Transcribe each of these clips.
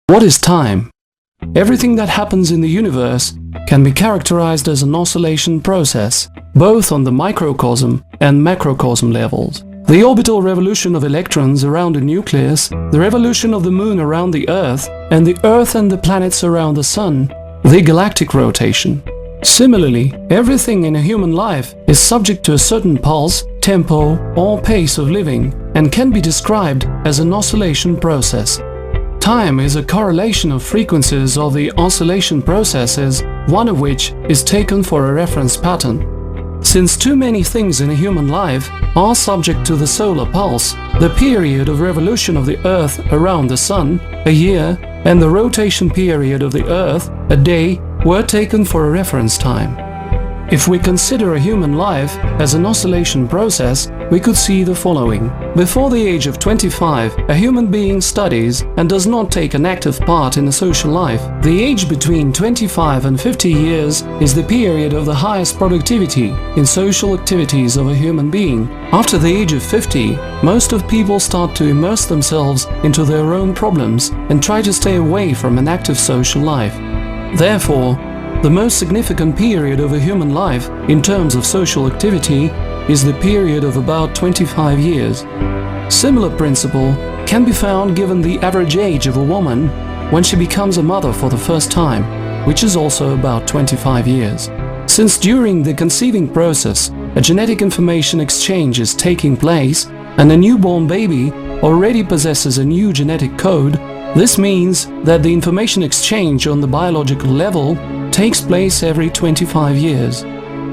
What is time? Everything that happens in the universe can be characterized as an oscillation process, both on the microcosm and macrocosm levels. The orbital revolution of electrons around a nucleus, the revolution of the Moon around the Earth, and the Earth and the planets around the Sun, the galactic rotation. Similarly, everything in a human life is subject to a certain pulse, tempo, or pace of living, and can be described as an oscillation process. Time is a correlation of frequencies of the oscillation processes, one of which is taken for a reference pattern. Since too many things in a human life are subject to the solar pulse, the period of revolution of the Earth around the Sun, a year, and the rotation period of the Earth, a day, were taken for a reference time. If we consider a human life as an oscillation process, we could see the following. Before the age of 25, a human being studies and does not take an active part in a social life. The age between 25 and 50 years is the period of the highest productivity in social activities of a human being. After the age of 50, most of people start to immerse themselves into their own problems and try to stay away from an active social life. Therefore, the most significant period of a human life in terms of social activity is the period of about 25 years. Similar principle can be found given the average age of a woman when she becomes a mother for the first time, which is also about 25 years. Since during the conceiving process a genetic information exchange is taking place and a newborn baby already possesses a new genetic code, this means that the information exchange on the biological level takes place every 25 years.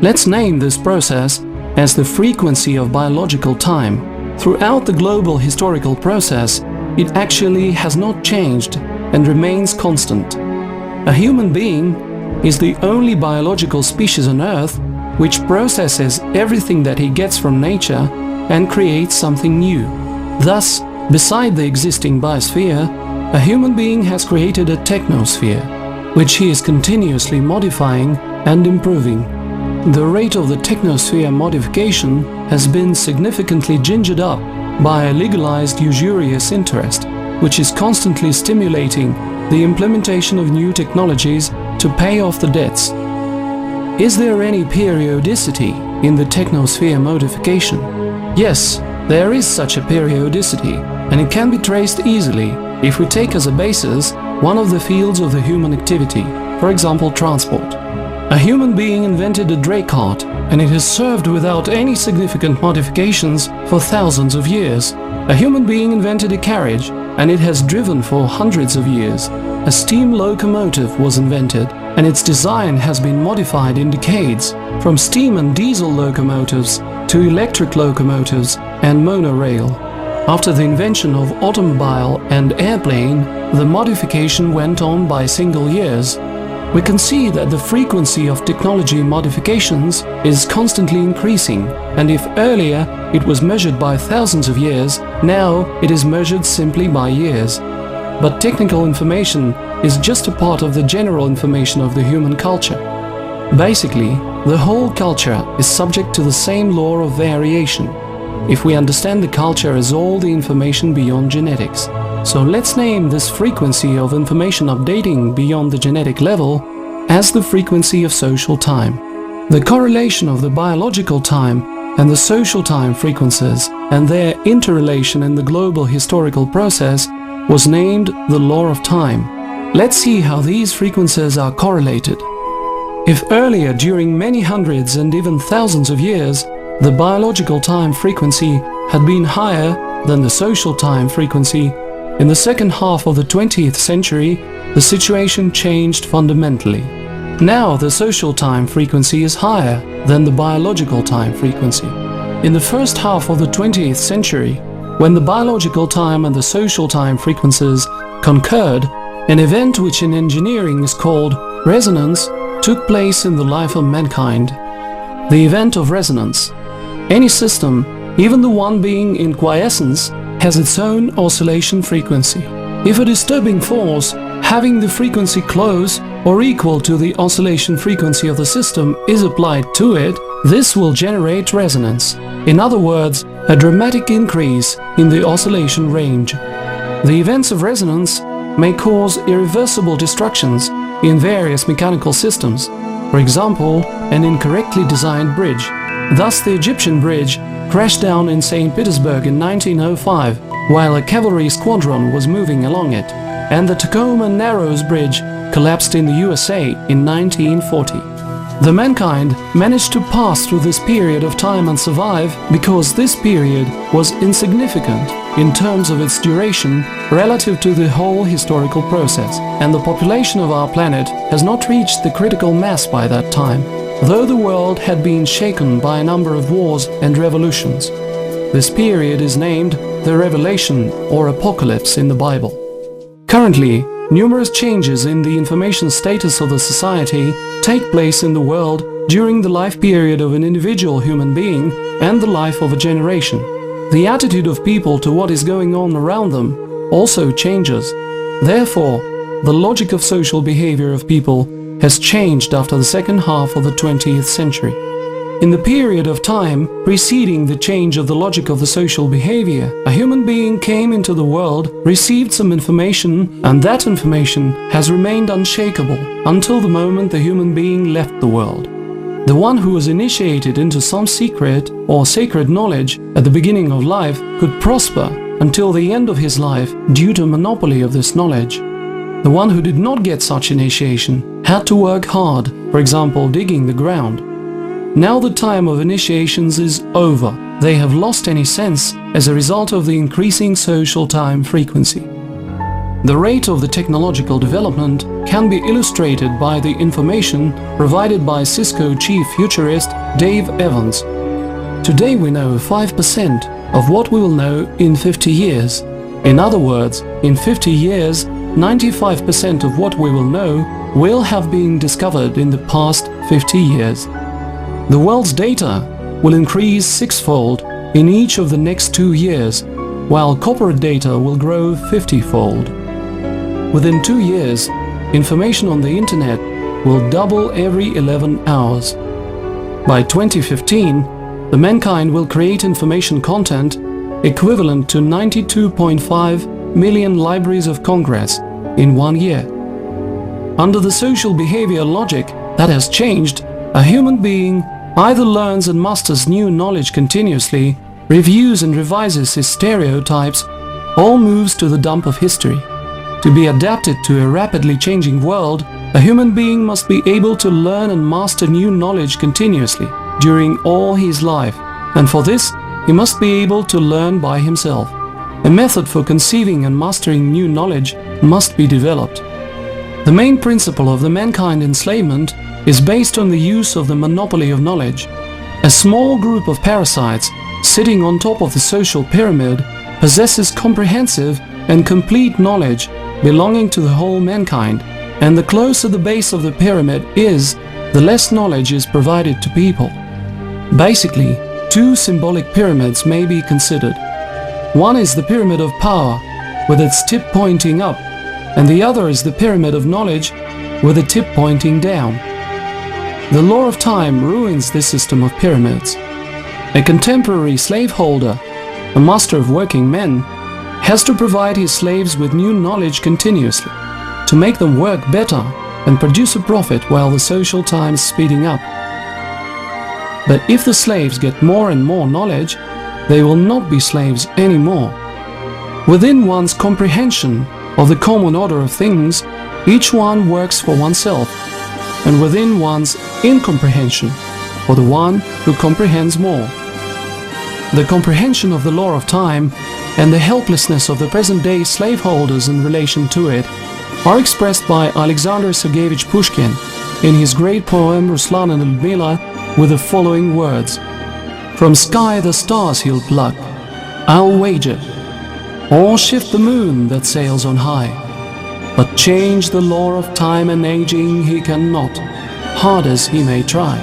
Let's name this process as the frequency of biological time. Throughout the global historical process, it actually has not changed and remains constant. A human being is the only biological species on Earth which processes everything that he gets from nature and creates something new. Thus, beside the existing biosphere, a human being has created a technosphere, which he is continuously modifying and improving. The rate of the technosphere modification has been significantly gingered up by a legalized usurious interest, which is constantly stimulating the implementation of new technologies to pay off the debts. Is there any periodicity in the technosphere modification? Yes, there is such a periodicity, and it can be traced easily if we take as a basis one of the fields of the human activity, for example transport. A human being invented a dray cart, and it has served without any significant modifications for thousands of years. A human being invented a carriage, and it has driven for hundreds of years. A steam locomotive was invented, and its design has been modified in decades, from steam and diesel locomotives to electric locomotives and monorail. After the invention of automobile and airplane, the modification went on by single years. We can see that the frequency of technology modifications is constantly increasing, and if earlier it was measured by thousands of years, now it is measured simply by years. But technical information is just a part of the general information of the human culture. Basically, the whole culture is subject to the same law of variation, if we understand the culture as all the information beyond genetics. So let's name this frequency of information updating beyond the genetic level as the frequency of social time. The correlation of the biological time and the social time frequencies and their interrelation in the global historical process was named the law of time. Let's see how these frequencies are correlated. If earlier, during many hundreds and even thousands of years, the biological time frequency had been higher than the social time frequency, in the second half of the 20th century, the situation changed fundamentally. Now the social time frequency is higher than the biological time frequency. In the first half of the 20th century, when the biological time and the social time frequencies concurred, an event which in engineering is called resonance took place in the life of mankind. The event of resonance. Any system, even the one being in quiescence, has its own oscillation frequency. If a disturbing force having the frequency close or equal to the oscillation frequency of the system is applied to it, this will generate resonance. In other words, a dramatic increase in the oscillation range. The events of resonance may cause irreversible destructions in various mechanical systems. For example, an incorrectly designed bridge. Thus, the Egyptian bridge crashed down in St. Petersburg in 1905 while a cavalry squadron was moving along it, and the Tacoma Narrows Bridge collapsed in the USA in 1940. The mankind managed to pass through this period of time and survive because this period was insignificant in terms of its duration relative to the whole historical process, and the population of our planet has not reached the critical mass by that time, though the world had been shaken by a number of wars and revolutions. This period is named the Revelation or Apocalypse in the Bible. Currently, numerous changes in the information status of the society take place in the world during the life period of an individual human being and the life of a generation. The attitude of people to what is going on around them also changes. Therefore, the logic of social behavior of people has changed after the second half of the 20th century. In the period of time preceding the change of the logic of the social behavior, a human being came into the world, received some information, and that information has remained unshakable until the moment the human being left the world. The one who was initiated into some secret or sacred knowledge at the beginning of life could prosper until the end of his life due to monopoly of this knowledge. The one who did not get such initiation had to work hard, for example, digging the ground. Now the time of initiations is over. They have lost any sense as a result of the increasing social time frequency. The rate of the technological development can be illustrated by the information provided by Cisco chief futurist Dave Evans. Today we know 5% of what we will know in 50 years. In other words, in 50 years, 95% of what we will know will have been discovered in the past 50 years. The world's data will increase sixfold in each of the next 2 years, while corporate data will grow 50-fold. Within 2 years, information on the internet will double every 11 hours. By 2015, the mankind will create information content equivalent to 92.5 million libraries of Congress in 1 year. Under the social behavior logic that has changed, a human being either learns and masters new knowledge continuously, reviews and revises his stereotypes, or moves to the dump of history. To be adapted to a rapidly changing world, a human being must be able to learn and master new knowledge continuously during all his life, and for this he must be able to learn by himself. A method for conceiving and mastering new knowledge must be developed. The main principle of the mankind enslavement is based on the use of the monopoly of knowledge. A small group of parasites sitting on top of the social pyramid possesses comprehensive and complete knowledge belonging to the whole mankind, and the closer the base of the pyramid is, the less knowledge is provided to people. Basically, two symbolic pyramids may be considered. One is the pyramid of power, with its tip pointing up, and the other is the pyramid of knowledge, with the tip pointing down. The law of time ruins this system of pyramids. A contemporary slaveholder, a master of working men, has to provide his slaves with new knowledge continuously, to make them work better and produce a profit while the social time is speeding up. But if the slaves get more and more knowledge, they will not be slaves anymore. Within one's comprehension of the common order of things, each one works for oneself, and within one's incomprehension, for the one who comprehends more. The comprehension of the law of time and the helplessness of the present-day slaveholders in relation to it are expressed by Alexander Sergeyevich Pushkin in his great poem Ruslan and Ludmila with the following words: "From sky the stars he'll pluck, I'll wager, or shift the moon that sails on high, but change the law of time and aging he cannot, hard as he may try."